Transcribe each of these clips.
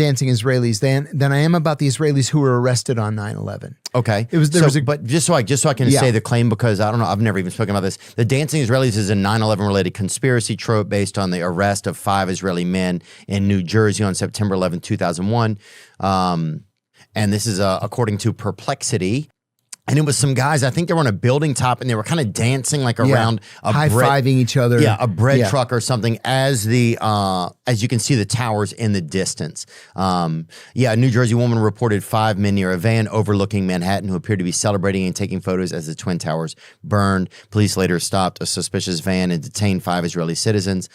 dancing Israelis than I am about the Israelis who were arrested on 9/11. Okay. But just so I can say the claim, because I don't know, I've never even spoken about this. The dancing Israelis is a 9/11 related conspiracy trope based on the arrest of 5 Israeli men in New Jersey on September 11, 2001. And this is according to Perplexity. And it was some guys, I think they were on a building top and they were kind of dancing like around a high-fiving each other. Yeah, a bread truck or something as you can see the towers in the distance. A New Jersey woman reported 5 men near a van overlooking Manhattan who appeared to be celebrating and taking photos as the Twin Towers burned. Police later stopped a suspicious van and detained 5 Israeli citizens.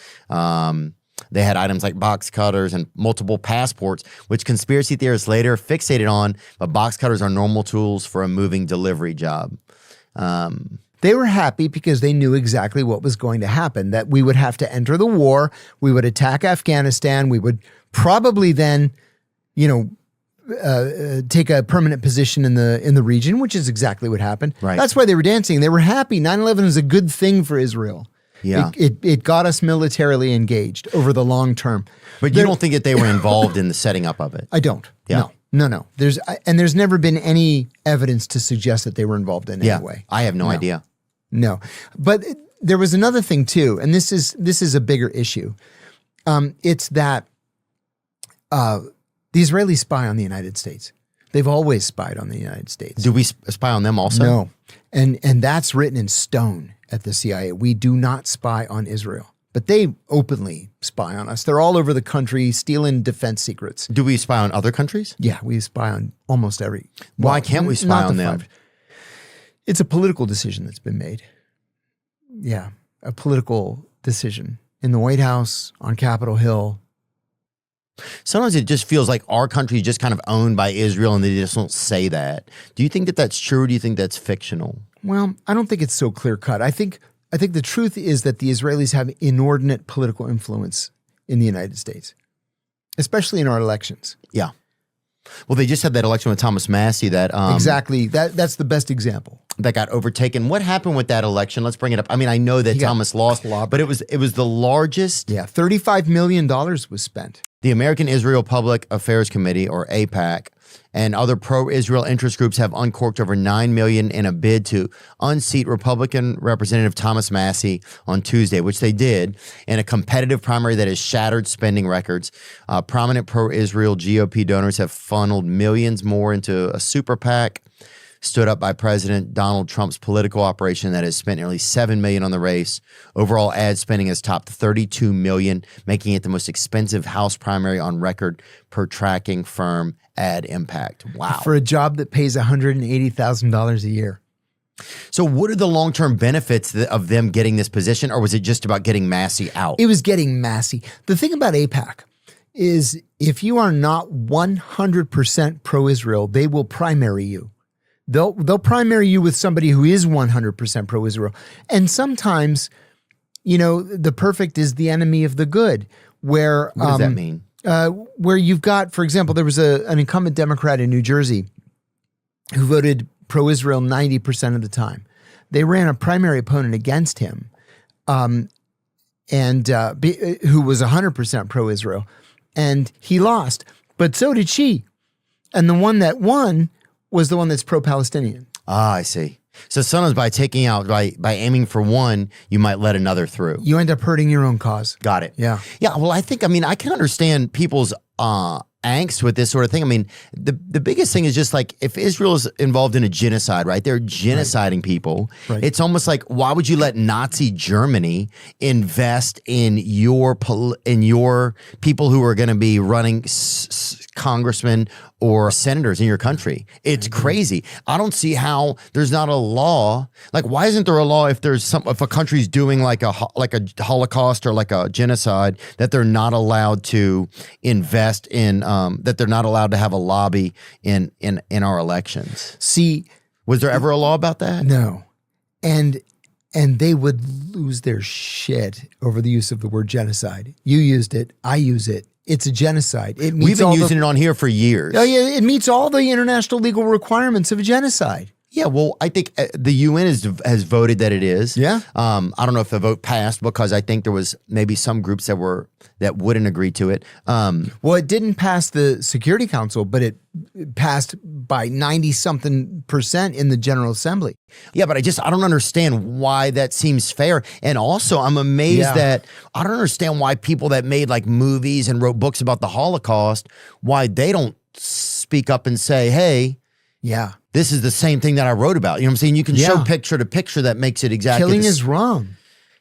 They had items like box cutters and multiple passports, which conspiracy theorists later fixated on, but box cutters are normal tools for a moving delivery job. They were happy because they knew exactly what was going to happen, that we would have to enter the war, we would attack Afghanistan, we would probably then, take a permanent position in the region, which is exactly what happened. Right. That's why they were dancing. They were happy. 9/11 is a good thing for Israel. Yeah. It got us militarily engaged over the long term. But you don't think that they were involved in the setting up of it? I don't. Yeah. No. There's never been any evidence to suggest that they were involved in any way. I have no idea. No. But there was another thing too, and this is a bigger issue. It's that the Israelis spy on the United States. They've always spied on the United States. Do we spy on them also? No. And that's written in stone at the CIA. We do not spy on Israel, but they openly spy on us. They're all over the country stealing defense secrets. Do we spy on other countries? Yeah, we spy on almost every. Why can't we spy on them? It's a political decision that's been made. Yeah, a political decision in the White House, on Capitol Hill. Sometimes it just feels like our country is just kind of owned by Israel and they just don't say that. Do you think that that's true, or do you think that's fictional? Well, I don't think it's so clear cut. I think the truth is that the Israelis have inordinate political influence in the United States, especially in our elections. Yeah. Well, they just had that election with Thomas Massie that exactly. That's the best example. That got overtaken. What happened with that election? Let's bring it up. I mean, I know that Thomas lost, but it was the largest. Yeah, $35 million was spent. The American Israel Public Affairs Committee, or AIPAC, and other pro-Israel interest groups have uncorked over $9 million in a bid to unseat Republican Representative Thomas Massie on Tuesday, which they did in a competitive primary that has shattered spending records. Prominent pro-Israel GOP donors have funneled millions more into a super PAC stood up by President Donald Trump's political operation that has spent nearly $7 million on the race. Overall ad spending has topped $32 million, making it the most expensive House primary on record per tracking firm Ad Impact. Wow. For a job that pays $180,000 a year. So what are the long-term benefits of them getting this position, or was it just about getting Massie out? It was getting Massie. The thing about AIPAC is if you are not 100% pro-Israel, they will primary you. They'll primary you with somebody who is 100% pro-Israel. And sometimes, the perfect is the enemy of the good. Where what does that mean? Where you've got, for example, there was an incumbent Democrat in New Jersey who voted pro-Israel 90% of the time. They ran a primary opponent against him, who was 100% pro-Israel, and he lost. But so did she. And the one that won was the one that's pro-Palestinian. Ah, I see. So sometimes by aiming for one, you might let another through. You end up hurting your own cause. Got it. Yeah. Yeah. Well, I can understand people's angst with this sort of thing. I mean, the biggest thing is just like if Israel is involved in a genocide, right? They're genociding people. Right. It's almost like, why would you let Nazi Germany invest in your people who are going to be running congressmen or senators in your country? It's crazy. I don't see how there's not a law. Like, why isn't there a law if a country's doing like a Holocaust or like a genocide, that they're not allowed to invest in, that they're not allowed to have a lobby in our elections? See, was there ever a law about that? No. And they would lose their shit over the use of the word genocide. You used it. I use it. It's a genocide. We've been using it on here for years. Oh yeah, it meets all the international legal requirements of a genocide. Yeah, well, I think the UN has voted that it is. Yeah. I don't know if the vote passed because I think there was maybe some groups that wouldn't agree to it. Well, it didn't pass the Security Council, but it passed by 90-something% in the General Assembly. Yeah, but I don't understand why that seems fair. And also, I'm amazed that I don't understand why people that made like movies and wrote books about the Holocaust, why they don't speak up and say, hey, yeah, this is the same thing that I wrote about. You know what I'm saying? You can show picture to picture that makes it exactly killing is wrong.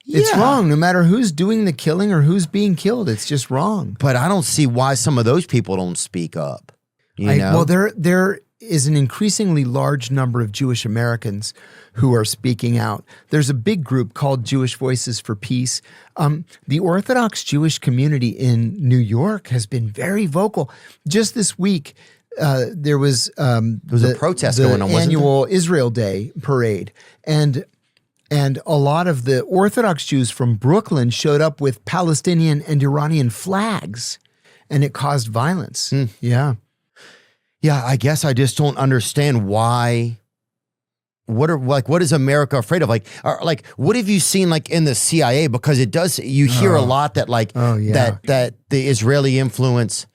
It's wrong no matter who's doing the killing or who's being killed. It's just wrong. But I don't see why some of those people don't speak up. You know? Well, there is an increasingly large number of Jewish Americans who are speaking out. There's a big group called Jewish Voices for Peace. The Orthodox Jewish community in New York has been very vocal. Just this week, there was a protest going on, wasn't annual Israel Day parade, and a lot of the Orthodox Jews from Brooklyn showed up with Palestinian and Iranian flags, and it caused violence. Yeah. Yeah, I guess I just don't understand why. What is America afraid of? Like what have you seen like in the CIA? Because it does. You hear a lot that that the Israeli influence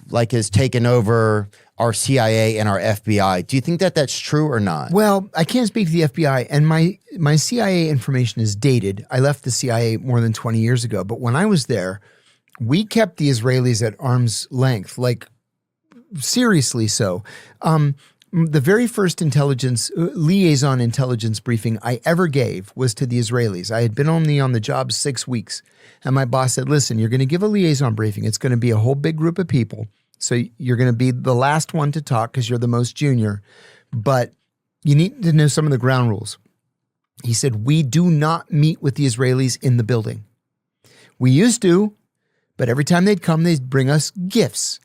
like has taken over our CIA and our FBI. Do you think that that's true or not? Well, I can't speak to the FBI, and my CIA information is dated. I left the CIA more than 20 years ago, but when I was there, we kept the Israelis at arm's length, like seriously so. The very first liaison intelligence briefing I ever gave was to the Israelis. I had been only on the job 6 weeks, and my boss said, listen, you're going to give a liaison briefing. It's going to be a whole big group of people. So you're going to be the last one to talk because you're the most junior, but you need to know some of the ground rules. He said, we do not meet with the Israelis in the building. We used to, but every time they'd come, they'd bring us gifts.